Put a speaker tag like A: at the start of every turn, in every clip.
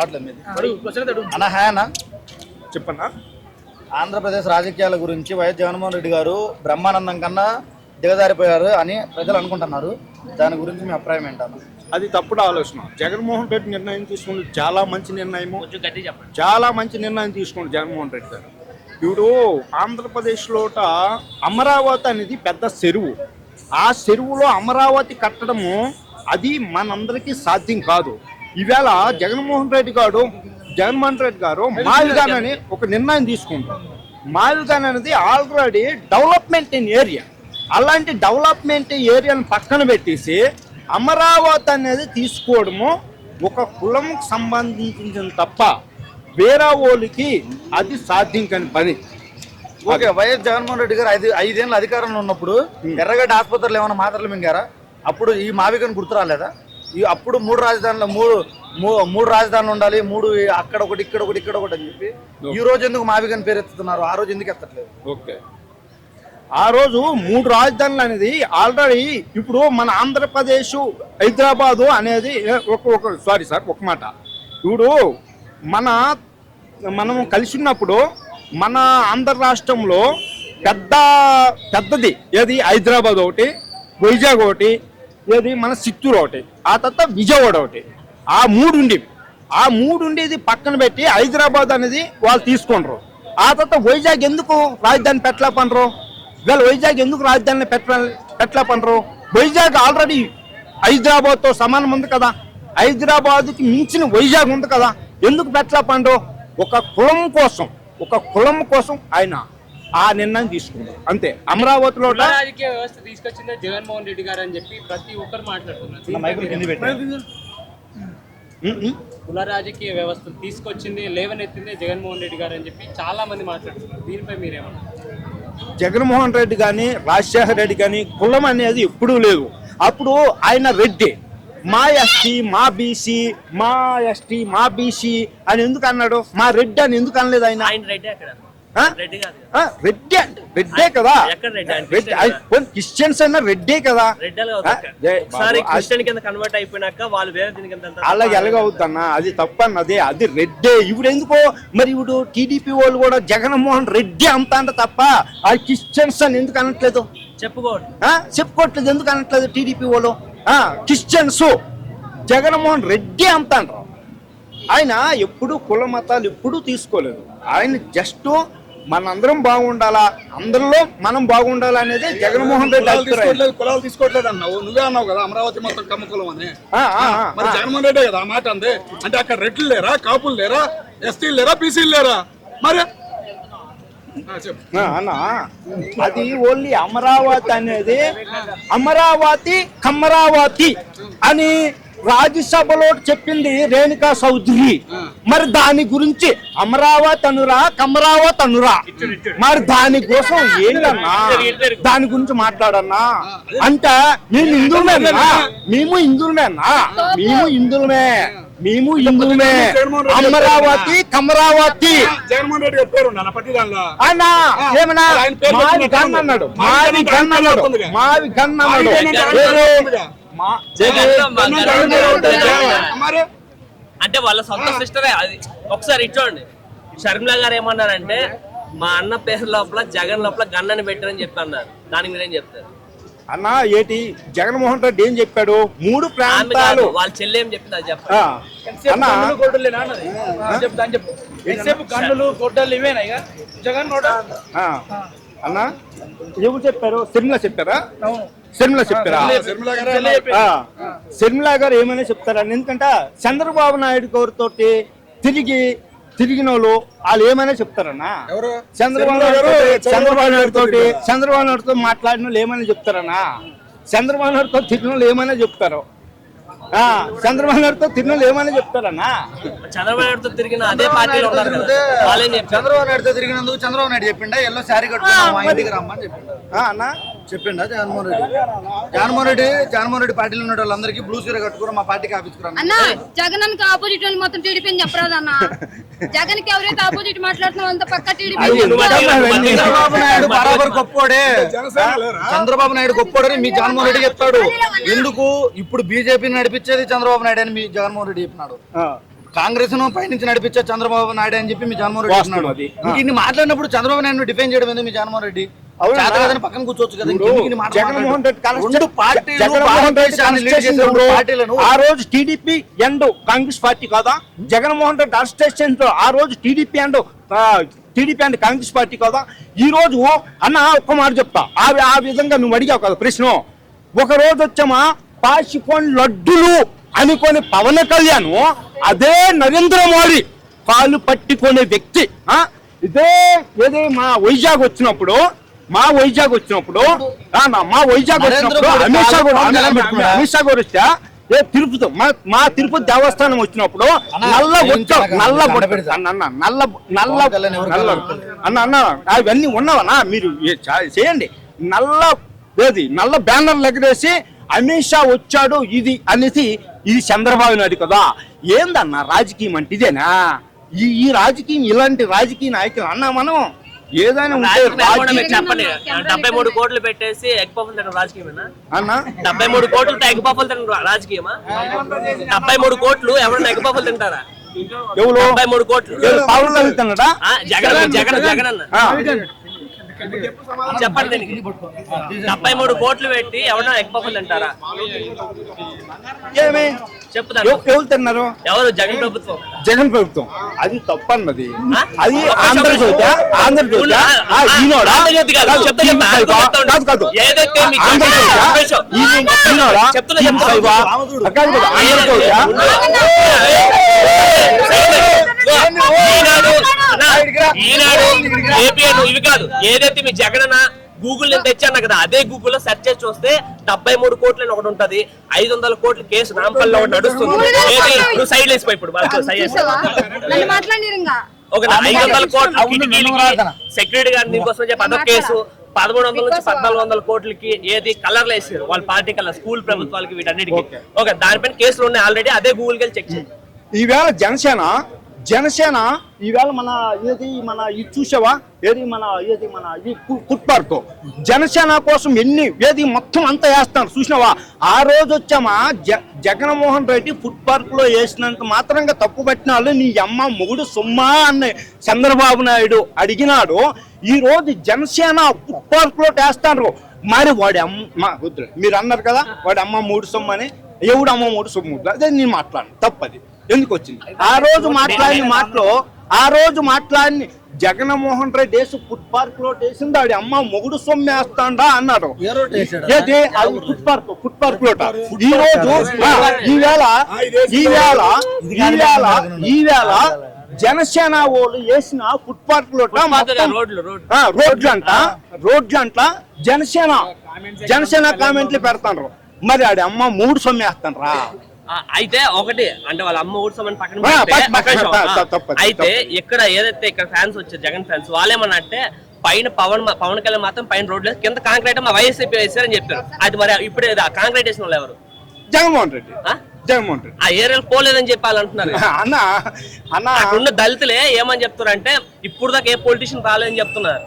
A: రావట్లేదు అన్న అన్న
B: చెప్పన్నా.
A: ఆంధ్రప్రదేశ్ రాజకీయాల గురించి వైఎస్ జగన్మోహన్ రెడ్డి గారు బ్రహ్మానందం కన్నా దిగజారిపోయారు అని ప్రజలు అనుకుంటున్నారు. దాని గురించి మీ అభిప్రాయం ఏంటన్నా?
B: అది తప్పుడు ఆలోచన. జగన్మోహన్ రెడ్డి నిర్ణయం తీసుకుని చాలా మంచి నిర్ణయము, చాలా మంచి నిర్ణయం తీసుకున్నాడు జగన్మోహన్ రెడ్డి గారు. ఇప్పుడు ఆంధ్రప్రదేశ్లోట అమరావతి అనేది పెద్ద చెరువు. ఆ చెరువులో అమరావతి కట్టడము అది మనందరికీ సాధ్యం కాదు. ఈవేళ జగన్మోహన్ రెడ్డి గారు మాల్గాన్ అని ఒక నిర్ణయం తీసుకుంటారు. మాల్గాన్ అనేది ఆల్రెడీ డెవలప్మెంట్ ఇన్ ఏరియా. అలాంటి డెవలప్మెంట్ ఏరియాను పక్కన పెట్టేసి అమరావతి అనేది తీసుకోవడము ఒక కులంకి సంబంధించిన తప్ప వేరే వాళ్ళకి అది సాధ్యం కాని పని.
A: ఓకే, వైఎస్ జగన్మోహన్ రెడ్డి గారు 5 ఏళ్ళ అధికారంలో ఉన్నప్పుడు ఎర్రగడ్డ ఆసుపత్రులు ఏమైనా మాత్రలు మింగారా? అప్పుడు ఈ మావికని గుర్తు రాలేదా? అప్పుడు 3 రాజధానులు మూడు రాజధానులు ఉండాలి, 3 అక్కడ ఒకటి ఇక్కడ ఒకటి ఇక్కడ ఒకటి అని చెప్పి ఈ రోజు ఎందుకు మావికని పేరెత్తుతున్నారు? ఆ రోజు ఎందుకు ఎత్తట్లేదు?
B: ఓకే, ఆ రోజు 3 రాజధానులు అనేది ఆల్రెడీ ఇప్పుడు మన ఆంధ్రప్రదేశ్ హైదరాబాదు అనేది ఒక మాట. ఇప్పుడు మనం కలిసి ఉన్నప్పుడు మన ఆంధ్ర రాష్ట్రంలో పెద్దది ఏది హైదరాబాద్ ఒకటి, వైజాగ్ ఒకటి, ఏది మన చిత్తూరు ఒకటి, ఆ తర్వాత విజయవాడ ఒకటి. ఆ 3 ఉండేది పక్కన పెట్టి హైదరాబాద్ అనేది వాళ్ళు తీసుకుంటారు. ఆ తర్వాత వైజాగ్ ఎందుకు రాజధాని పెట్టలేపనరు? వీళ్ళు వైజాగ్ ఎందుకు రాజధానిని పెట్టలేపనరు? వైజాగ్ ఆల్రెడీ హైదరాబాద్తో సమానం ఉంది కదా, హైదరాబాద్కి మించిన వైజాగ్ ఉంది కదా, ఎందుకు పెట్టలేపనరు? ఒక కులం కోసం ఆయన ఆ నిర్ణయం తీసుకున్నారు అంతే. అమరావతిలో
C: రాజకీయ వ్యవస్థ తీసుకొచ్చిందే జగన్మోహన్ రెడ్డి గారు అని చెప్పి ప్రతి ఒక్కరు మాట్లాడుతున్నారు. కుల రాజకీయ వ్యవస్థ తీసుకొచ్చింది, లేవనెత్తిందే జగన్మోహన్ రెడ్డి గారు అని చెప్పి చాలా మంది మాట్లాడుతున్నారు. దీనిపై మీరేమన్నారు?
B: జగన్మోహన్ రెడ్డి కానీ రాజశేఖర రెడ్డి కానీ కులం అనేది ఎప్పుడూ లేదు. అప్పుడు ఆయన రెడ్డి, మా ఎస్టీ, మా బీసీ, మా ఎస్టీ, మా బీసీ అని ఎందుకు అన్నాడు? మా రెడ్డి అని ఎందుకు అనలేదు ఆయన? రెడ్డే కదా, క్రిస్టియన్స్ అయినా రెడ్డే కదా. అలాగే ఎలాగవుద్దన్నా? అది తప్పన్నదే, అది రెడ్డే. ఇప్పుడు ఎందుకో మరి ఇప్పుడు టీడీపీ వాళ్ళు కూడా జగన్మోహన్ రెడ్డి అంతా అంటే తప్ప ఆ క్రిస్టియన్స్ అని ఎందుకు అనట్లేదు? చెప్పుకోవట్లేదు. ఎందుకు అనట్లేదు టీడీపీ వాళ్ళు? క్రిస్టియన్స్ జగన్మోహన్ రెడ్డి అంతా అంటారు. ఆయన ఎప్పుడు కుల మతాలు ఎప్పుడూ తీసుకోలేదు. ఆయన జస్ట్ మనందరం బాగుండాలా, అందరిలో మనం బాగుండాలా అనేది జగన్మోహన్ రెడ్డి
D: కులాలు తీసుకోవట్లేదు అన్నావు, నువ్వే అన్నావు కదా అమరావతి మొత్తం కమ్మ కులం అని. మరి జగన్మోహన్ రెడ్డి కదా ఆ మాట అంది. అంటే అక్కడ రెడ్లు లేరా, కాపులు లేరా, ఎస్టీలు లేరా, బీసీలు లేరా? మరి
B: అన్నా అది ఓన్లీ అమరావతి అనేది అమరావతి కమరావతి అని రాజ్యసభలో చెప్పింది రేణుకా చౌదరి. మరి దాని గురించి అమరావతి అనురా కమరావతి అనురా, మరి దానికోసం ఏంటన్నా దాని గురించి మాట్లాడన్నా? అంటే మేము హిందువులమే అమరావతి కమరావతి
D: జగన్మోహన్ రెడ్డి పేరు
B: అన్నా ఏమన్నా మావి గన్ అన్నాడు.
C: అంటే వాళ్ళ సొంత సిస్టరే అది. ఒకసారి ఇచ్చోండి, షర్మిలా గారు ఏమన్నారంటే మా అన్న పేరు లోపల జగన్ లోపల గన్నని పెట్టారని చెప్పి అన్నారు. దానికి మీరేం చెప్తారు
B: అన్నా? ఏంటి జగన్మోహన్ రెడ్డి ఏం చెప్పాడు? 3 ప్రాంతాలు
C: వాళ్ళ చెల్లి ఏం చెప్పింది అది చెప్పండి.
B: అన్నా ఎవరు చెప్పారు? షర్మిలా చెప్పారా? షర్మిలా గారు ఏమైనా చెప్తారని. ఎందుకంటే చంద్రబాబు నాయుడు గారితో తిరిగిన వాళ్ళు ఏమైనా చెప్తారన్నా? చంద్రబాబు నాయుడుతో మాట్లాడిన వాళ్ళు ఏమైనా చెప్తారన్నా? చంద్రబాబు నాయుడుతో తిరిగిన వాళ్ళు ఏమైనా చెప్తారు? చంద్రబాబు నాయుడుతో తిరిగిన వాళ్ళు ఏమైనా చెప్తారన్నా?
C: చంద్రబాబు నాయుడుతో తిరిగిన అదే పార్టీలో ఉన్నారు కదా.
A: చంద్రబాబు నాయుడుతో తిరిగినందుకు చంద్రబాబు నాయుడు చెప్పిండా ఎల్లో శారీ కట్టుకుని రమ్మని చెప్పిండా అన్నా? చెప్పిండా జగన్మోహన్ రెడ్డి పార్టీలో ఉన్న వాళ్ళందరికీ బ్లూ చీర కట్టుకుని మా పార్టీకి ఆపించుకున్నాను
E: అన్న. జగన్ ఆపోజిట్ వాళ్ళు మొత్తం టీడీపీ అని చెప్పరాదు అన్న. జగన్ కి ఎవరైతే ఆపోజిట్ మాట్లాడుతున్నారో అంత పక్క టీడీపీ.
A: చంద్రబాబు నాయుడు బరాబర్ గొప్పోడే, చంద్రబాబు నాయుడు గొప్పోడని మీ జగన్మోహన్ రెడ్డి చెప్తాడు. ఎందుకు ఇప్పుడు బీజేపీని నడిపించేది చంద్రబాబు నాయుడు అని మీ జగన్మోహన్ రెడ్డి చెప్పినాడు. కాంగ్రెస్ ను పైనుంచి నడిపించే చంద్రబాబు నాయుడు అని చెప్పి మీ జగన్మోహన్ రెడ్డి
B: వాస్తవం
A: అన్నాడు.
B: అది.
A: ఇంక ఇన్ని మాట్లాడినప్పుడు చంద్రబాబు నాయుడు డిఫైన్ చేయడం ఎందుకు మీ జగన్మోహన్ రెడ్డి?
B: అవునా?
A: చేత కాదని పక్కన కూర్చోవచ్చు కదా.
B: ఇప్పుడు
A: ఇంకెందుకు ఇన్ని మాటలు
B: జగన్మోహన్ రెడ్డి
A: మాట్లాడు? రెండు పార్టీలు
B: జగన్మోహన్ రెడ్డి
A: భారతదేశాన్ని లీడ్ చేసే రెండు పార్టీలను
B: ఆ రోజు టీడీపీ అండ్ కాంగ్రెస్ పార్టీ కాదా? జగన్మోహన్ రెడ్డి అరెస్ట్ ఆ రోజు టీడీపీ అండ్ కాంగ్రెస్ పార్టీ కాదా? ఈ రోజు అన్న ఒక్క మాట చెప్తా, ఆ విధంగా నువ్వు అడిగావు కదా ప్రశ్న. ఒక రోజు వచ్చామా పాచిపోని లడ్డులు అనుకొని పవన్ కళ్యాణ్ అదే నరేంద్ర మోడీ కాలు పట్టుకునే వ్యక్తి ఏదే మా వైజాగ్ వచ్చినప్పుడు అమిత్ షా గారు వస్తే తిరుపతి మా తిరుపతి దేవస్థానం వచ్చినప్పుడు అన్న అవన్నీ ఉన్నావన్నా మీరు చేయండి. నల్ల బ్యానర్లు ఎగరేసి అమిత్ షా వచ్చాడు ఇది అనేది ఇది చంద్రబాబు నాయుడు కదా. ఏందన్నా రాజకీయం అంటే ఇదేనా? ఈ రాజకీయం ఇలాంటి రాజకీయ నాయకులు అన్నా మనం ఏదైనా ఉంటే
C: చెప్పండి. 73 కోట్లు పెట్టేసి ఎగ్ పఫ్లు తినడం రాజకీయమేనా
B: అన్నా?
C: 73 కోట్లతో ఎగ్ పఫ్లు తినడం రాజకీయమా? 73 కోట్లు ఎవరన్నా ఎగ్ పఫ్లు తింటారా?
B: ఎవరు
C: 73 కోట్లు
B: పవన్ కళ్యాణ్ తిన్నాడా?
C: జగన్ అన్న చెప్పండి. దీనికి 73 కోట్లు పెట్టి ఎవరన్నా ఎగ్ పఫ్లు తింటారా?
B: ఏమి
C: చెప్తాను.
B: ఎవరు తిన్నారు?
C: ఎవరు? జగన్ ప్రభుత్వం.
B: జగన్ ప్రభుత్వం. అది తప్పన్నది. అది ఆంధ్రజ్యోతి
C: ఇవి కాదు. ఏదైతే మీ జగనన్న గూగుల్ నేను తెచ్చాను కదా, అదే గూగుల్ లో సెర్చ్ చేసి చూస్తే 73 కోట్లు అని ఒకటి ఉంటది. 500 కోట్ల కేసు నాంపల్లిలో ఒకటి నడుస్తుంది. నువ్వు సైడ్ వేసిపోయి ఇప్పుడు ఒక 500 కోట్లు సెక్యూరిటీ గార్డ్ దీనికోసం చెప్పి అదొక కేసు. 1300 నుంచి 1400 కోట్లకి ఏది కలర్లు వేసారు వాళ్ళ పార్టీ కలర్ స్కూల్ ప్రభుత్వాలకి వీటన్నిటికీ. ఓకే, దానిపైన కేసులు ఉన్నాయి ఆల్రెడీ. అదే గూగుల్కి వెళ్ళి చెక్ చేయండి.
B: ఈవేళ జనసేన ఈవేళ ఇది చూసావా? ఈ ఫుడ్ పార్క్ జనసేన కోసం ఏది మొత్తం అంతా వేస్తాను చూసినావా? ఆ రోజు వచ్చామా జగన్మోహన్ రెడ్డి ఫుడ్ పార్క్ లో వేసినంత మాత్రంగా తప్పు పట్టిన వాళ్ళు నీ అమ్మ మొగుడు సుమ్మా అని చంద్రబాబు నాయుడు అడిగినాడు. ఈ రోజు జనసేన ఫుడ్ పార్క్ లో వేస్తాను. మరి వాడి అమ్మ మీరు అన్నారు కదా వాడి అమ్మ మూడు సొమ్ము అని. ఎవడు అమ్మ మూడు సొమ్ము? అదే నేను మాట్లాడు తప్పది ఎందుకు వచ్చింది? ఆ రోజు మాట్లాడిన జగన్మోహన్ రెడ్డి వేసి ఫుడ్ పార్క్ లో వేసింది ఆడి అమ్మ మొగుడు సొమ్మేస్తాడా అన్నాడు. ఫుడ్ పార్క్ లో ఈ రోజు ఈవేళ జనసేన వాళ్ళు వేసిన ఫుడ్ పార్క్ లో రోడ్లంట జనసేన కామెంట్లు పెడతారు. మరి ఆడి అమ్మ మూడు సొమ్మేస్తాను రా.
C: అయితే ఒకటి అంటే వాళ్ళ అమ్మ ఊడ్చమని పక్కన అయితే ఇక్కడ ఏదైతే ఇక్కడ ఫ్యాన్స్ వచ్చారు జగన్ ఫ్యాన్స్ వాళ్ళేమన్నా అంటే పైన పవన్ కళ్యాణ్ మాత్రం పైన రోడ్లు కింద కాంక్రీట్ మా వైఎస్పీ వేసారని చెప్పారు. అది మరి ఇప్పుడు కాంక్రీట్ వేసిన వాళ్ళు ఎవరు?
B: జగన్మోహన్ రెడ్డి.
C: ఆ ఏరియాలో పోలేదని చెప్పాలంటున్నారు. అక్కడున్న దళితులే ఏమని చెప్తారంటే ఇప్పుడు దాకా ఏ పొలిటీషియన్ రాలేదని చెప్తున్నారు.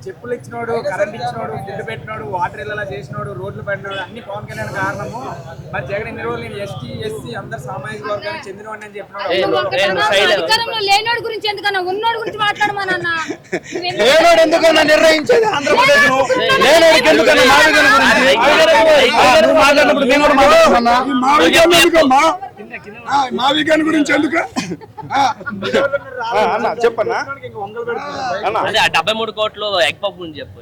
F: చెప్పులు ఇచ్చినోడు, కరెంట్ ఇచ్చినోడు, ఫుడ్ పెట్టినోడు, వాటర్ ఇళ్ళ చేసినోడు, రోడ్లు పెట్టినోడు అన్ని పవన్ కళ్యాణ్ కారణము. మరి జగన్ ఇన్ని రోజులు నేను ఎస్టీ ఎస్సీ అందరు సామాజిక వర్గానికి చెందినవాడిని అని చెప్పినాడు.
E: అధికారంలో లేనోడు గురించి ఎందుకన్నా ఉన్నోడు గురించి మాట్లాడమనన్నా.
A: లేనోడు ఎందుకన్నా నిర్ణయించేది ఆంధ్రప్రదేశ్ ను? లేనోడికి ఎందుకన్నా మావిగన్
D: మావిగన్ గురించి ఎందుకు
B: చెప్పన్నా?
C: 73 కోట్లు ఎగ్ పఫ్ గురించి చెప్పు.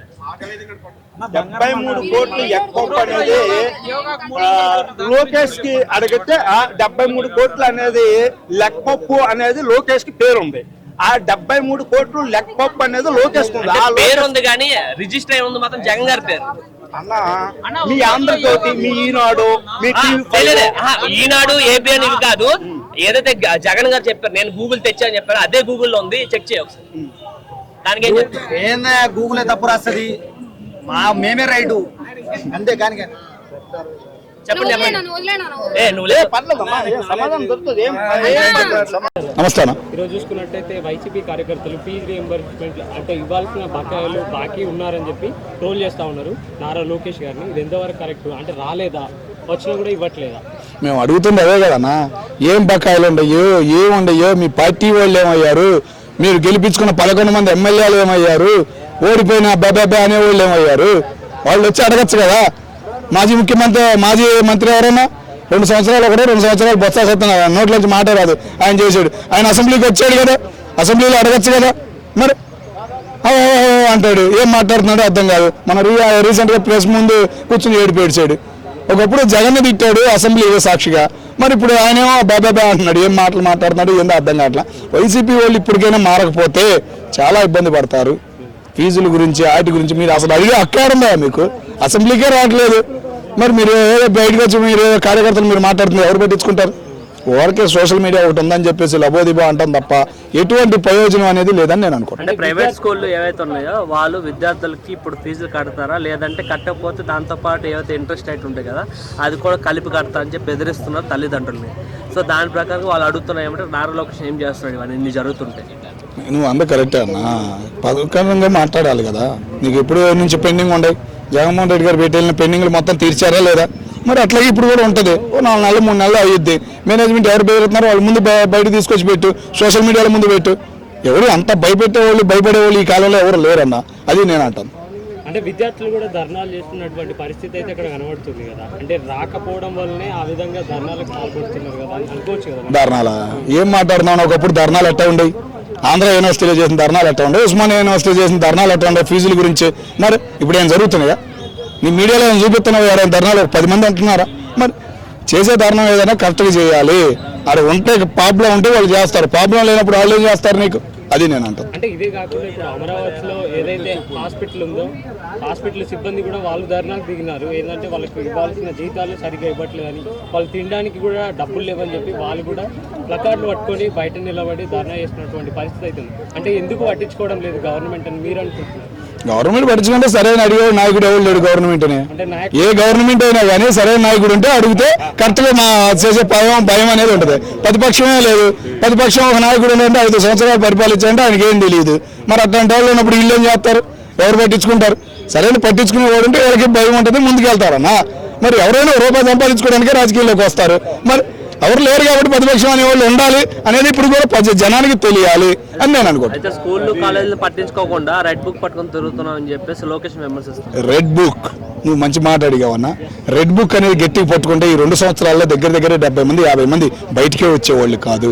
B: 73 కోట్లు ఎగ్ పఫ్ అనేది లోకేష్ కి అడిగితే 73 కోట్లు అనేది లెగ్ పప్పు అనేది లోకేష్ కి పేరుంది. ఆ 73 కోట్లు లెగ్ పప్పు అనేది లోకేష్
C: పేరుంది కానీ రిజిస్టర్ అయి ఉంది మాత్రం జగన్ గారి పేరు.
B: మీ ఆంధ్రజ్యోతి, మీ ఈనాడు,
C: ఈనాడు ఏపీ అని ఇవి కాదు. ఏదైతే జగన్ గారు చెప్పారు నేను గూగుల్ తెచ్చా అని చెప్పారు అదే గూగుల్లో ఉంది. చెక్ చేయ ఒకసారి. దానికి ఏం చెప్తారు?
A: ఏందా గూగులే తప్పు రాస్తుంది, మేమే రైటు అంతే. కానీ
G: నమస్కారం.
H: ఈరోజు చూసుకున్నట్టయితే వైసీపీ కార్యకర్తలు ఫీజు రీయింబర్స్మెంట్ అంటే ఇవ్వాల్సిన బకాయిలు బాకీ ఉన్నారని చెప్పి ట్రోల్ చేస్తా ఉన్నారు నారా లోకేష్ గారిని. ఇది ఎంతవరకు కరెక్ట్? అంటే రాలేదా, వచ్చినా కూడా ఇవ్వట్లేదా?
G: మేము అడుగుతుంది అదే కదన్నా. ఏం బకాయిలు ఉండయో ఏముండయో, మీ పార్టీ వాళ్ళు ఏమయ్యారు, మీరు గెలిపించుకున్న 11 మంది ఎమ్మెల్యేలు ఏమయ్యారు, ఓడిపోయిన బాబా అనేవాళ్ళు ఏమయ్యారు, వాళ్ళు వచ్చి అడగచ్చు కదా. మాజీ మంత్రి ఎవరైనా 2 సంవత్సరాలు ఒకటే, 2 సంవత్సరాలు బొత్స సత్యనారాయణ నోట్లోంచి మాట రాదు, ఆయన చేశాడు. ఆయన అసెంబ్లీకి వచ్చాడు కదా, అసెంబ్లీలో అడగచ్చు కదా. మరి అంటాడు, ఏం మాట్లాడుతున్నాడో అర్థం కాదు. మన రీసెంట్గా ప్రెస్ ముందు కూర్చుని ఏడిపేడ్చాడు. ఒకప్పుడు జగన్ తిట్టాడు అసెంబ్లీ సాక్షిగా, మరి ఇప్పుడు ఆయనేమో బాబా అంటున్నాడు. ఏం మాటలు మాట్లాడుతున్నాడు ఏందో అర్థం కావట్లా. వైసీపీ వాళ్ళు ఇప్పటికైనా మారకపోతే చాలా ఇబ్బంది పడతారు. ఫీజుల గురించి వాటి గురించి మీరు అసలు అడిగే అక్కాడుందా మీకు? అసెంబ్లీకే రావట్లేదు. మరి మీరు బయటకు వచ్చి మీరు కార్యకర్తలు మీరు మాట్లాడుతున్నారు, ఎవరు పట్టించుకుంటారు? ఓరికే సోషల్ మీడియా ఒకటి ఉందని చెప్పేసి లబోదిబో అంటాం తప్ప ఎటువంటి ప్రయోజనం అనేది లేదని నేను అనుకుంటాను.
C: అంటే ప్రైవేట్ స్కూళ్ళు ఏవైతే ఉన్నాయో వాళ్ళు విద్యార్థులకి ఇప్పుడు ఫీజులు కడతారా, లేదంటే కట్టకపోతే దాంతో పాటు ఏవైతే ఇంట్రెస్ట్ రేట్ ఉంటాయి కదా అది కూడా కలిపి కడతా అని చెప్పి బెదిరిస్తున్నారు తల్లిదండ్రులని. సో దాని ప్రకారం వాళ్ళు అడుగుతున్నాయి ఏమంటే నారా లోకేష్ ఏం చేస్తున్నాడు ఇవన్నీ ఇన్ని జరుగుతుంటాయి.
G: నువ్వు అంత కరెక్టే అన్న, పథకంగా మాట్లాడాలి కదా. నీకు ఎప్పుడు నుంచి పెండింగ్ ఉండవు. జగన్మోహన్ రెడ్డి గారు పెట్టిన పెండింగ్లు మొత్తం తీర్చారా లేదా? మరి అట్లాగే ఇప్పుడు కూడా ఉంటుంది. ఓ 4 నెలలు 3 నెలలు అయ్యిద్ది. మేనేజ్మెంట్ ఎవరు బెదిరిస్తున్నారో వాళ్ళు ముందు బయట తీసుకొచ్చి పెట్టు, సోషల్ మీడియాలో ముందు పెట్టు. ఎవరు అంత భయపెట్టేవాళ్ళు భయపడేవాళ్ళు ఈ కాలంలో ఎవరు లేరన్న, అది నేను అంటాను.
H: అంటే విద్యార్థులు కూడా ధర్నాలు చేస్తున్నటువంటి పరిస్థితి అయితే ఇక్కడ కనబడుతుంది కదా. అంటే రాకపోవడం వల్లనే ఆ విధంగా ధర్నాలకు పాల్పడుతున్నారు కదా అనుకోవచ్చు కదా.
G: ధర్నాలా ఏం మాట్లాడుతున్నాను? ఒకప్పుడు ధర్నాలు ఎట్టా ఉండేవి? ఆంధ్ర యూనివర్సిటీలో చేసిన ధర్నాలు ఎట్టా ఉండే, ఉస్మానియా యూనివర్సిటీలో చేసిన ధర్నాలు ఎట్టా ఉండే ఫీజుల గురించి? మరి ఇప్పుడు ఏం జరుగుతున్నాయా? నీ మీడియాలో ఏం చూపిస్తున్నావు? ఎవరైనా ధర్నాలు 10 మంది అంటున్నారా? మరి చేసే ధర్నం ఏదైనా కరెక్ట్గా చేయాలి. అది ఉంటే ప్రాబ్లం ఉంటే వాళ్ళు చేస్తారు, ప్రాబ్లం లేనప్పుడు వాళ్ళు ఏం చేస్తారు నీకు? అది నేను అంటాను.
H: అంటే ఇదే కాకుండా ఇప్పుడు అమరావతిలో ఏదైతే హాస్పిటల్ ఉందో హాస్పిటల్ సిబ్బంది కూడా వాళ్ళు ధర్నాకు దిగినారు. ఏంటంటే వాళ్ళకి ఇవ్వాల్సిన జీతాలు సరిగ్గా ఇవ్వట్లేదని, వాళ్ళు తినడానికి కూడా డబ్బులు లేవని చెప్పి వాళ్ళు కూడా ప్లకార్డులు పట్టుకొని బయట నిలబడి ధర్నా చేసినటువంటి పరిస్థితి అవుతుంది. అంటే ఎందుకు పట్టించుకోవడం లేదు గవర్నమెంట్ అని మీరు అనుకుంటున్నారు?
G: గవర్నమెంట్ పట్టించుకుంటే సరైన అడిగే నాయకుడు ఎవరు లేడు గవర్నమెంట్ని. ఏ గవర్నమెంట్ అయినా కానీ సరైన నాయకుడు ఉంటే అడిగితే కరెక్ట్గా మా చేసే భయం అనేది ఉంటుంది. ప్రతిపక్షమే లేదు. ప్రతిపక్షం ఒక నాయకుడు ఉంటే 5 సంవత్సరాలు పరిపాలించాలంటే ఆయనకి ఏం తెలియదు. మరి అట్లాంటి వాళ్ళు ఉన్నప్పుడు వీళ్ళు ఏం చేస్తారు? ఎవరు పట్టించుకుంటారు? సరైన పట్టించుకునే వాడు ఉంటే ఎవరికి భయం ఉంటుంది, ముందుకు వెళ్తారన్నా. మరి ఎవరైనా రూపాయి సంపాదించుకోవడానికే రాజకీయాల్లోకి వస్తారు. మరి ఎవరు లేరు కాబట్టి ప్రతిపక్షం అనే వాళ్ళు ఉండాలి అనేది ఇప్పుడు కూడా జనానికి తెలియాలి అని నేను అనుకుంటాను.
C: అయితే స్కూళ్ళు కాలేజీలు పట్టించుకోకుండా రెడ్ బుక్ పట్టుకొని తిరుగుతున్నాం అని చెప్పేసి లోకేష్ విమర్శిస్తారు.
G: రెడ్ బుక్ నువ్వు మంచి మాట అడిగావన్నా. రెడ్ బుక్ అనేది గట్టిగా పట్టుకుంటే ఈ 2 సంవత్సరాల్లో దగ్గర 70 మంది 50 మంది బయటికే వచ్చేవాళ్ళు కాదు.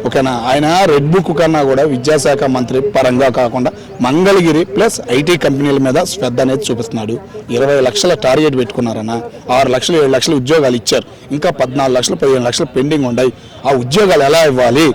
G: ఓకేనా? ఆయన రెడ్ బుక్ కన్నా కూడా విద్యాశాఖ మంత్రి పరంగా కాకుండా మంగళగిరి ప్లస్ ఐటీ కంపెనీల మీద శ్రద్ధ అనేది చూపిస్తున్నాడు. 20 లక్షల టార్గెట్ పెట్టుకున్నారన్న. 6 లక్షలు 7 లక్షలు ఉద్యోగాలు ఇచ్చారు. ఇంకా 14 లక్షలు 15 లక్షలు పెండింగ్ ఉన్నాయి. ఆ ఉద్యోగాలు ఎలా ఇవ్వాలి?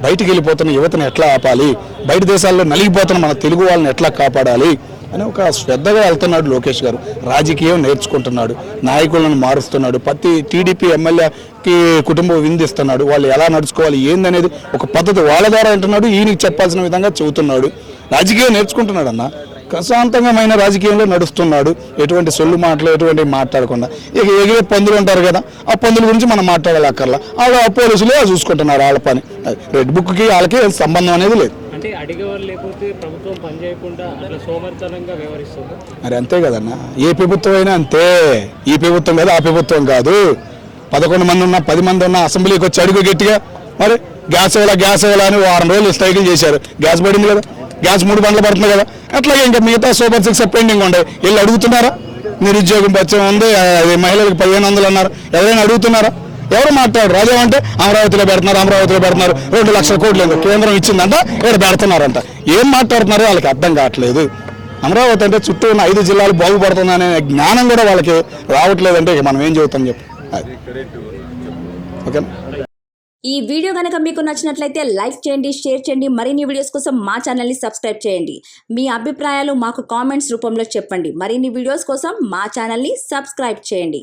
G: బయటికి వెళ్ళిపోతున్న యువతను ఎట్లా ఆపాలి? బయట దేశాల్లో నలిగిపోతున్న మన తెలుగు వాళ్ళని ఎట్లా కాపాడాలి అని ఒక శ్రద్ధగా వెళ్తున్నాడు లోకేష్ గారు. రాజకీయం నేర్చుకుంటున్నాడు, నాయకులను మారుస్తున్నాడు, ప్రతి టీడీపీ ఎమ్మెల్యేకి కుటుంబం విందిస్తున్నాడు. వాళ్ళు ఎలా నడుచుకోవాలి ఏందనేది ఒక పద్ధతి వాళ్ళ ద్వారా అంటున్నాడు. ఈయనకి చెప్పాల్సిన విధంగా చెబుతున్నాడు. రాజకీయం నేర్చుకుంటున్నాడు అన్న. ప్రశాంతంగా రాజకీయంలో నడుస్తున్నాడు. ఎటువంటి సొల్లు మాటలు ఎటువంటి మాట్లాడకుండా. ఇక ఎగిరే పందులు ఉంటారు కదా, ఆ పందుల గురించి మనం మాట్లాడాలి అక్కర్లా. వాళ్ళ పోలీసులే చూసుకుంటున్నారు వాళ్ళ పని. రెడ్ బుక్కి వాళ్ళకి సంబంధం అనేది లేదు.
H: అంటే అడిగేవారు లేకపోతే ప్రభుత్వం పనిచేయకుండా అట్లా సోమరితనంగా వ్యవహరిస్తుంది.
G: మరి అంతే కదన్నా, ఏ ప్రభుత్వం అయినా అంతే. ఈ ప్రభుత్వం కాదు, ఆ ప్రభుత్వం కాదు. 11 మంది ఉన్నా 10 మంది ఉన్నా అసెంబ్లీకి వచ్చి అడుగు గట్టిగా మరి గ్యాస్ ఇవ్వాలా అని 6 రోజులు స్ట్రైకులు చేశారు. గ్యాస్ పడింది కదా, గ్యాస్ 3 బండ్లు పడుతుంది కదా. అట్లాగే ఇంకా మిగతా సూపర్ 6 పెండింగ్ ఉండే వీళ్ళు అడుగుతున్నారా? నిరుద్యోగం పచ్చం ఉంది, మహిళలకు 1500 అన్నారు. ఎవరైనా అడుగుతున్నారా? ఎవరు మాట్లాడు? రాజా అంటే అమరావతిలో పెడుతున్నారు 2 లక్షల కోట్లు కేంద్రం ఇచ్చిందంట, ఇక్కడ పెడుతున్నారంట. ఏం మాట్లాడుతున్నారో వాళ్ళకి అర్థం కావట్లేదు. అమరావతి అంటే చుట్టూ ఉన్న 5 జిల్లాలు బాగుపడుతుందనే జ్ఞానం కూడా వాళ్ళకి రావట్లేదంటే ఇక మనం ఏం చెబుతాం చెప్పు. ఓకే.
I: ఈ వీడియో కనుక మీకు నచ్చినట్లయితే లైక్ చేయండి, షేర్ చేయండి. మరిన్ని వీడియోస్ కోసం మా ఛానల్ని సబ్స్క్రైబ్ చేయండి. మీ అభిప్రాయాలు మాకు కామెంట్స్ రూపంలో చెప్పండి. మరిన్ని వీడియోస్ కోసం మా ఛానల్ని సబ్స్క్రైబ్ చేయండి.